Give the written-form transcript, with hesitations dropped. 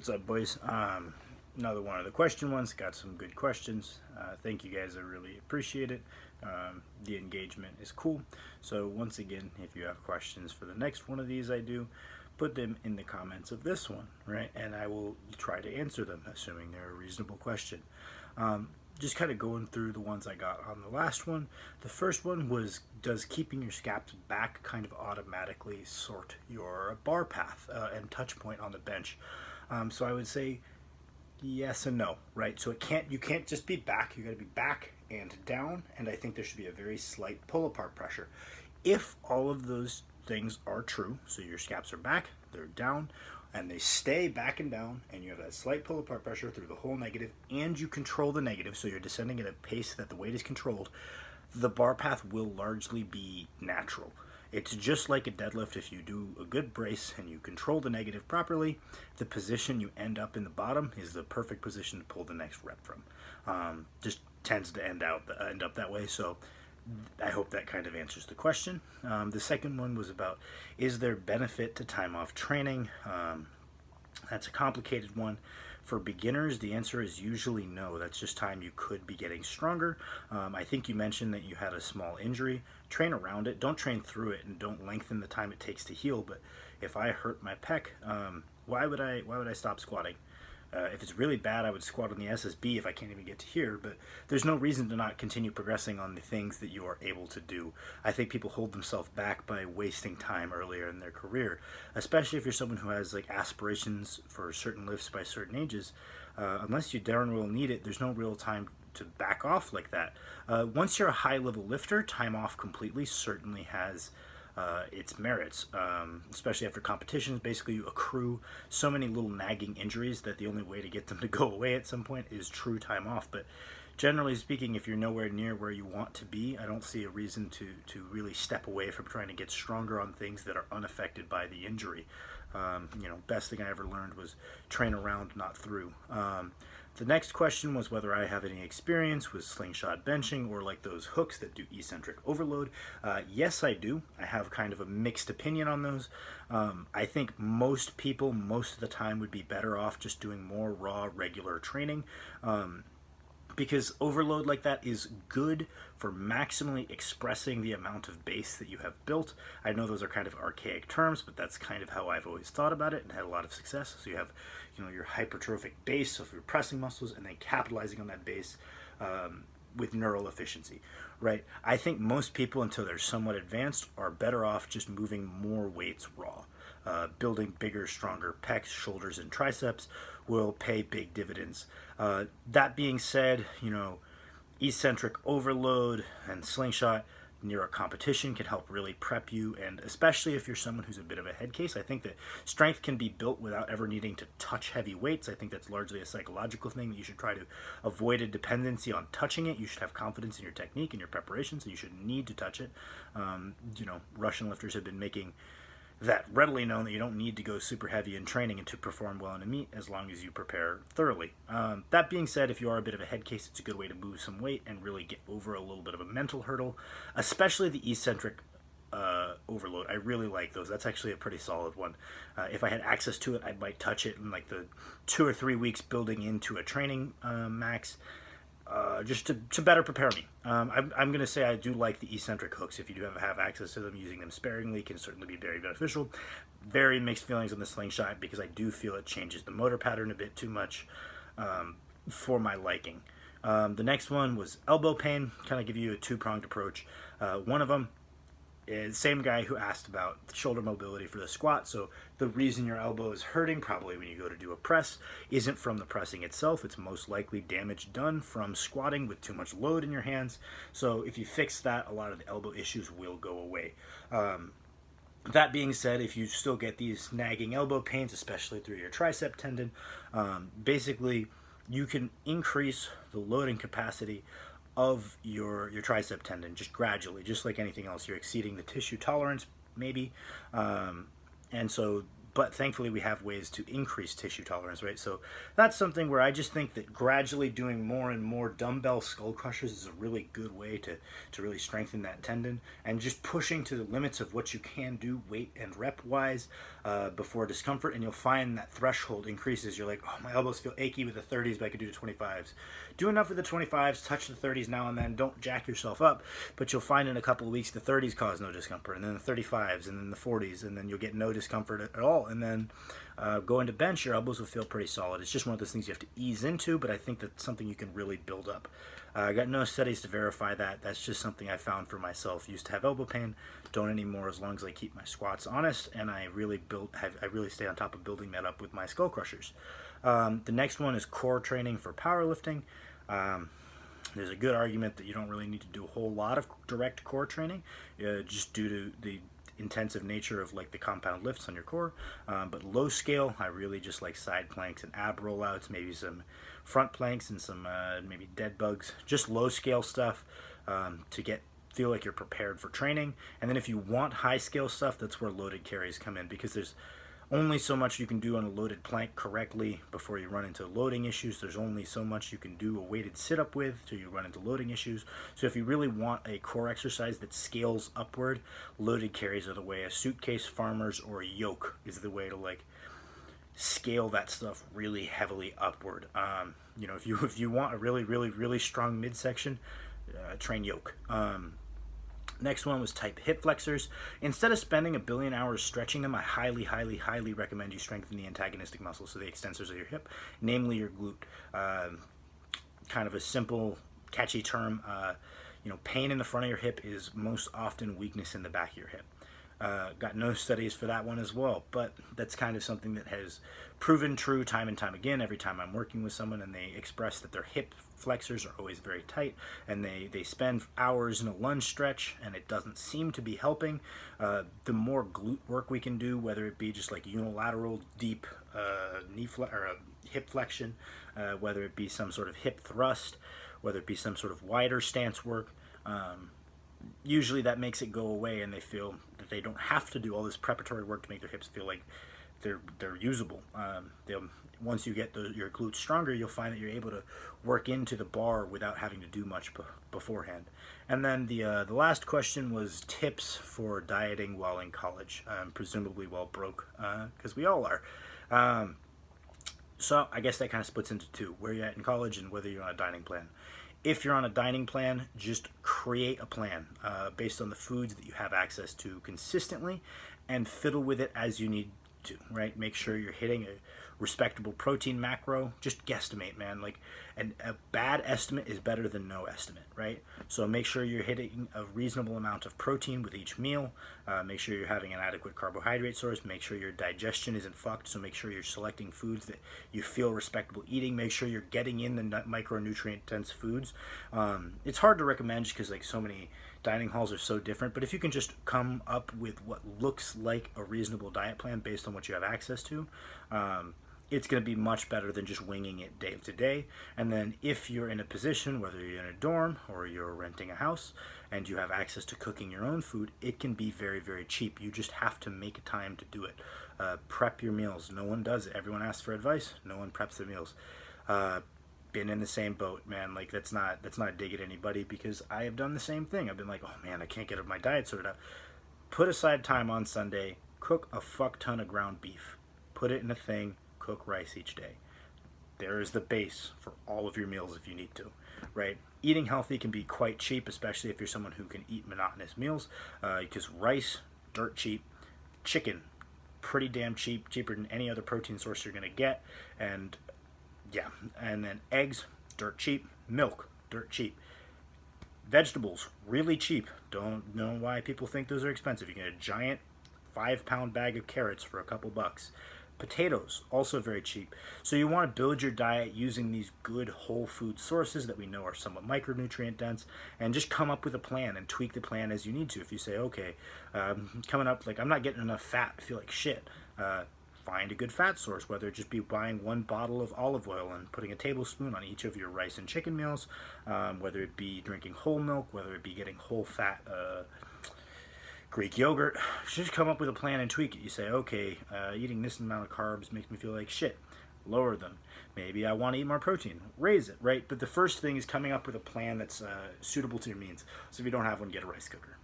What's up, boys? Another one of the question ones. Got some good questions. Thank you guys. I really appreciate it. The engagement is cool. So once again, if you have questions for the next one of these I do, put them in the comments of this one, right? And I will try to answer them, assuming they're a reasonable question. Just kind of going through the ones I got on the last one. The first one was, does keeping your scaps back kind of automatically sort your bar path and touch point on the bench? So I would say yes and no, right? So you can't just be back. You got to be back and down, and I think there should be a very slight pull apart pressure. If all of those things are true, so your scaps are back, they're down, and they stay back and down, and you have that slight pull apart pressure through the whole negative, and you control the negative, so you're descending at a pace that the weight is controlled, the bar path will largely be natural. It's just like a deadlift. If you do a good brace and you control the negative properly, the position you end up in the bottom is the perfect position to pull the next rep from. Just tends to end up that way. So I hope that kind of answers the question. The second one was about, is there benefit to time off training? That's a complicated one. For beginners, the answer is usually no. That's just time you could be getting stronger. I think you mentioned that you had a small injury. Train around it. Don't train through it, and don't lengthen the time it takes to heal. But if I hurt my pec, why would I stop squatting? If it's really bad, I would squat on the SSB if I can't even get to here, but there's no reason to not continue progressing on the things that you are able to do. I think people hold themselves back by wasting time earlier in their career, especially if you're someone who has like aspirations for certain lifts by certain ages. Unless you darn well need it, there's no real time to back off like that. Once you're a high-level lifter, time off completely certainly has its merits, especially after competitions. Basically, you accrue so many little nagging injuries that the only way to get them to go away at some point is true time off. But generally speaking, if you're nowhere near where you want to be, I don't see a reason to really step away from trying to get stronger on things that are unaffected by the injury. Best thing I ever learned was train around, not through. The next question was whether I have any experience with slingshot benching or like those hooks that do eccentric overload. Yes, I do. I have kind of a mixed opinion on those. I think most people, most of the time, would be better off just doing more raw, regular training. Because overload like that is good for maximally expressing the amount of base that you have built. I know those are kind of archaic terms, but that's kind of how I've always thought about it and had a lot of success. So you have, your hypertrophic base, so if you're pressing muscles and then capitalizing on that base with neural efficiency, right? I think most people, until they're somewhat advanced, are better off just moving more weights raw. Building bigger, stronger pecs, shoulders, and triceps will pay big dividends. That being said, eccentric overload and slingshot near a competition can help really prep you, and especially if you're someone who's a bit of a head case, I think that strength can be built without ever needing to touch heavy weights. I think that's largely a psychological thing that you should try to avoid a dependency on touching it. You should have confidence in your technique and your preparation, so you shouldn't need to touch it. Russian lifters have been making that readily known that you don't need to go super heavy in training and to perform well in a meet as long as you prepare thoroughly. That being said, if you are a bit of a head case, it's a good way to move some weight and really get over a little bit of a mental hurdle, especially the eccentric overload. I really like those. That's actually a pretty solid one. If I had access to it, I might touch it in like the 2 or 3 weeks building into a training max. Just to better prepare me. I'm going to say I do like the eccentric hooks. If you do have access to them, using them sparingly can certainly be very beneficial. Very mixed feelings on the slingshot because I do feel it changes the motor pattern a bit too much for my liking. The next one was elbow pain. Kind of give you a two-pronged approach. One of them, same guy who asked about shoulder mobility for the squat. So the reason your elbow is hurting probably when you go to do a press isn't from the pressing itself. It's most likely damage done from squatting with too much load in your hands. So if you fix that, a lot of the elbow issues will go away. That being said, if you still get these nagging elbow pains, especially through your tricep tendon, basically you can increase the loading capacity of your tricep tendon just gradually, just like anything else. You're exceeding the tissue tolerance maybe, and so but thankfully we have ways to increase tissue tolerance, right? So that's something where I just think that gradually doing more and more dumbbell skull crushers is a really good way to really strengthen that tendon, and just pushing to the limits of what you can do weight and rep wise before discomfort. And you'll find that threshold increases. You're like, oh, my elbows feel achy with the 30s, but I could do the 25s. Do enough with the 25s, touch the 30s now and then. Don't jack yourself up, but you'll find in a couple of weeks the 30s cause no discomfort, and then the 35s, and then the 40s, and then you'll get no discomfort at all. And then go into bench, your elbows will feel pretty solid. It's just one of those things you have to ease into, but I think that's something you can really build up. I got no studies to verify that. That's just something I found for myself. Used to have elbow pain, don't anymore, as long as I keep my squats honest, and I really stay on top of building that up with my skull crushers. The next one is core training for powerlifting. There's a good argument that you don't really need to do a whole lot of direct core training, just due to the intensive nature of like the compound lifts on your core. But low scale, I really just like side planks and ab rollouts, maybe some front planks and some maybe dead bugs, just low scale stuff to feel like you're prepared for training. And then if you want high scale stuff, that's where loaded carries come in, because there's only so much you can do on a loaded plank correctly before you run into loading issues. There's only so much you can do a weighted sit-up with till you run into loading issues. So if you really want a core exercise that scales upward, loaded carries are the way. A suitcase, farmers, or a yoke is the way to like scale that stuff really heavily upward. If you want a really strong midsection, train yoke. Next one was type hip flexors. Instead of spending a billion hours stretching them, I highly recommend you strengthen the antagonistic muscles, so the extensors of your hip, namely your glute. Kind of a simple, catchy term. Pain in the front of your hip is most often weakness in the back of your hip. Got no studies for that one as well, but that's kind of something that has proven true time and time again. Every time I'm working with someone and they express that their hip flexors are always very tight, and they spend hours in a lunge stretch and it doesn't seem to be helping, the more glute work we can do, whether it be just like unilateral deep hip flexion, whether it be some sort of hip thrust, whether it be some sort of wider stance work, usually that makes it go away, and they feel that they don't have to do all this preparatory work to make their hips feel like they're usable. Once you get your glutes stronger, you'll find that you're able to work into the bar without having to do much beforehand. And then the last question was tips for dieting while in college, presumably while broke, because we all are. So I guess that kind of splits into two: where you're at in college and whether you're on a dining plan. If you're on a dining plan, just create a plan based on the foods that you have access to consistently, and fiddle with it as you need to, right? Make sure you're hitting a respectable protein macro. Just guesstimate, man. Like, a bad estimate is better than no estimate, right? So make sure you're hitting a reasonable amount of protein with each meal. Make sure you're having an adequate carbohydrate source. Make sure your digestion isn't fucked, so make sure you're selecting foods that you feel respectable eating. Make sure you're getting in the micronutrient dense foods. It's hard to recommend just because like so many dining halls are so different, but if you can just come up with what looks like a reasonable diet plan based on what you have access to, it's going to be much better than just winging it day to day. And then if you're in a position, whether you're in a dorm or you're renting a house and you have access to cooking your own food, it can be very cheap. You just have to make time to do it. Prep your meals. No one does it. Everyone asks for advice. No one preps their meals. Been in the same boat, man. Like, that's not a dig at anybody, because I have done the same thing. I've been like, oh man, I can't get my diet sorted out. Put aside time on Sunday, cook a fuck ton of ground beef, put it in a thing, cook rice each day. There is the base for all of your meals if you need to, right? Eating healthy can be quite cheap, especially if you're someone who can eat monotonous meals, because rice, dirt cheap, chicken, pretty damn cheap, cheaper than any other protein source you're gonna get, and then eggs, dirt cheap, milk, dirt cheap. Vegetables, really cheap. Don't know why people think those are expensive. You get a giant 5-pound bag of carrots for a couple bucks. Potatoes, also very cheap. So you want to build your diet using these good whole food sources that we know are somewhat micronutrient dense, and just come up with a plan and tweak the plan as you need to. If you say, okay, coming up, like, I'm not getting enough fat, I feel like shit, find a good fat source, whether it just be buying one bottle of olive oil and putting a tablespoon on each of your rice and chicken meals, whether it be drinking whole milk, whether it be getting whole fat Greek yogurt, just come up with a plan and tweak it. You say, okay, eating this amount of carbs makes me feel like shit. Lower them. Maybe I want to eat more protein. Raise it, right? But the first thing is coming up with a plan that's suitable to your means. So if you don't have one, get a rice cooker.